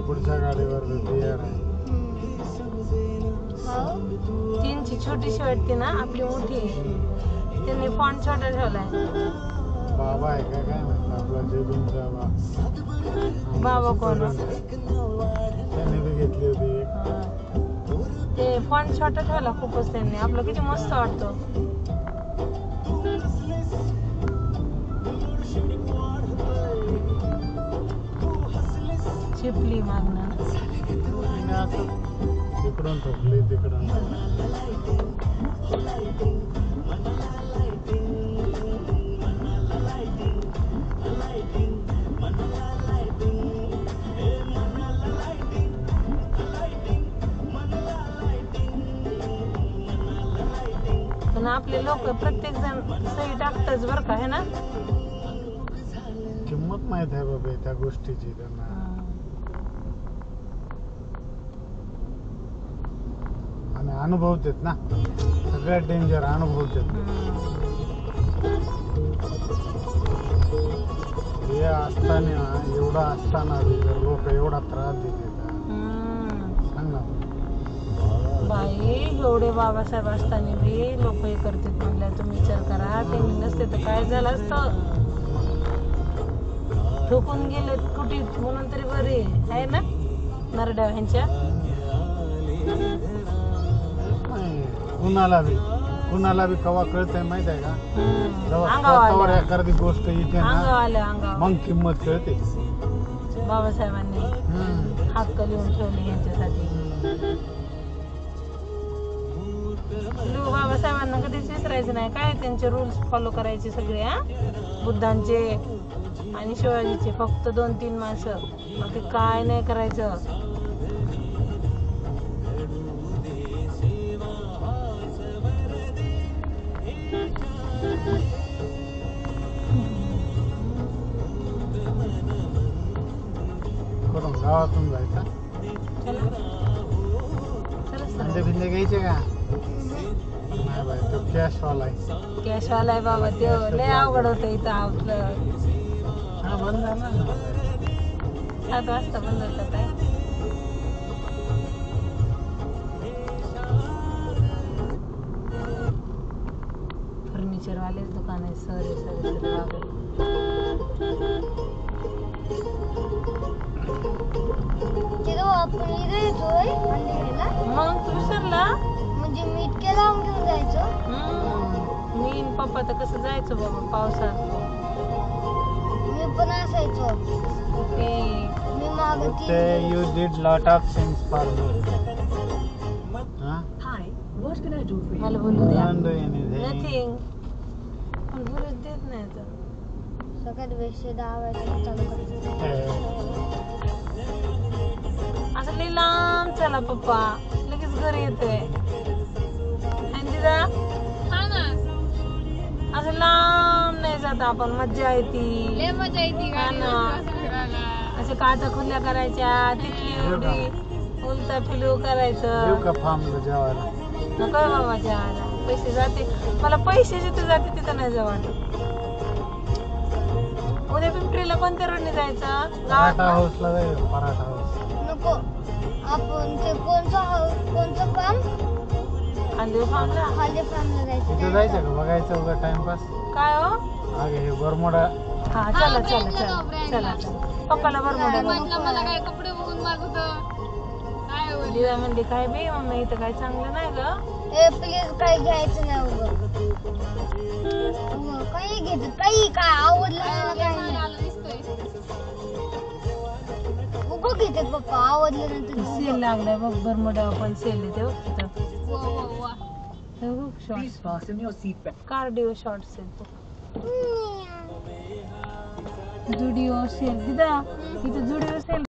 पुढच्या गाडीवर बियर आहे. 3ची छोटीशी वाटते ना, आपली मोठी. त्यांनी फॉन्ट छोटा ठेवलाय. बाबा आहे का काय माहिती, आपला जेबींचा बाबा कोण? त्यांनी बी घेतली होती एक. ते फॉन्ट छोटा ठेवला खूपच त्यांनी. आपलं किती मस्त वाटतो. चिपली मागणं तिकडून ठोकली तिकडून. पण आपले लोक प्रत्येक जण सही टाकतच बरं का, है ना. किंमत माहित आहे बाबा त्या गोष्टीची त्यांना. आणि अनुभवतेत ना, सगळ्यात डेंजर अनुभवतेत. हे असताना एवढा असताना लोक एवढा त्रास देते का, सांग ना बाई. एवढे बाबासाहेब असताना बी लोक हे करतात म्हणल्या, तुम्ही विचार करा. त्यांनी नसते तर काय झालं असतं. ठोकून गेले कुठे म्हणून तरी बरे आहे ना नरड्या ह्यांच्या. कुणाला बी कवा कळतंय माहित आहे का, जेव्हा एखादी गोष्ट येते ना मग किंमत कळते. बाबासाहेबांनी हक्क लिहून ठेवले यांच्यासाठी. बाबासाहेबांना कधीच विसरायचं नाही. काय त्यांचे रूल्स फॉलो करायचे सगळे. बुद्धांचे आणि शिवाजीचे फक्त 2-3 माणसं, बाकी काय नाही करायचं. करून गावातून जायचा. अंडे बिंदे घ्यायचे का? नाही बाई, तो कॅशवाला आहे. कॅशवाला आहे बाबा. ते लय अवघड होतं इथं आपलं. हा बंद झाला ना, 7 वाजता बंद होतं काय. फर्निचर वालेच दुकान आहे. सरे मग तू विसरला. म्हणजे मीठ केला घेऊन जायचं. मी पप्पा तर कसं जायचं बाबा पावसात. मी पण असायचो. मी मागते. You did lot of things for me. मला बोलू द्या. Don't do anything. नथिंग. पण बोलूच देत नाही तर. सकाळी वेळेस 10 वाजता चालू करायचं. असं लई लांब चला पप्पा, लगेच घरी येतोय. आणि तिला असं लांब नाही जात आपण. मज्जा येते. असे काचा खुल्या करायच्या, तिथली एवढी उलटा फिलू करायचं. जेवायला नको बाबा जेवायला. पैसे जाते. मला पैसे जिथे जाते तिथं नाही जावं वाटत. उद्या पिंपरीला कोणत्या रोडने जायचं? पराठा हाऊसला जायचं. पराठा हाऊस नको. आपण ते कोणचं फार्म? खांदेव फार्मला. खांदेव फार्मला जायचं. तिथं जायचं का बघायचं उगा टाइमपास. काय हो? अगे हे बरमोडा. हा चला चला. पप्पाला बरमोडा. मला काय कपडे बघून मागवत. दिदा म्हणली काय बी मम्मी इथं काय चांगलं नाही ग. प्लीज काही घ्यायचं नाही उगं. काही घेत काही काय आवडलं नाही काय उगं घेतात पप्पा. आवडलं नाही तर सेल लागलाय बघ बरमोडा पण सेल आहे ते बघ तिथं. कार्डिओ शॉर्ट सेल. जुडिओ सेल दिदा इथं जुडिओ सेल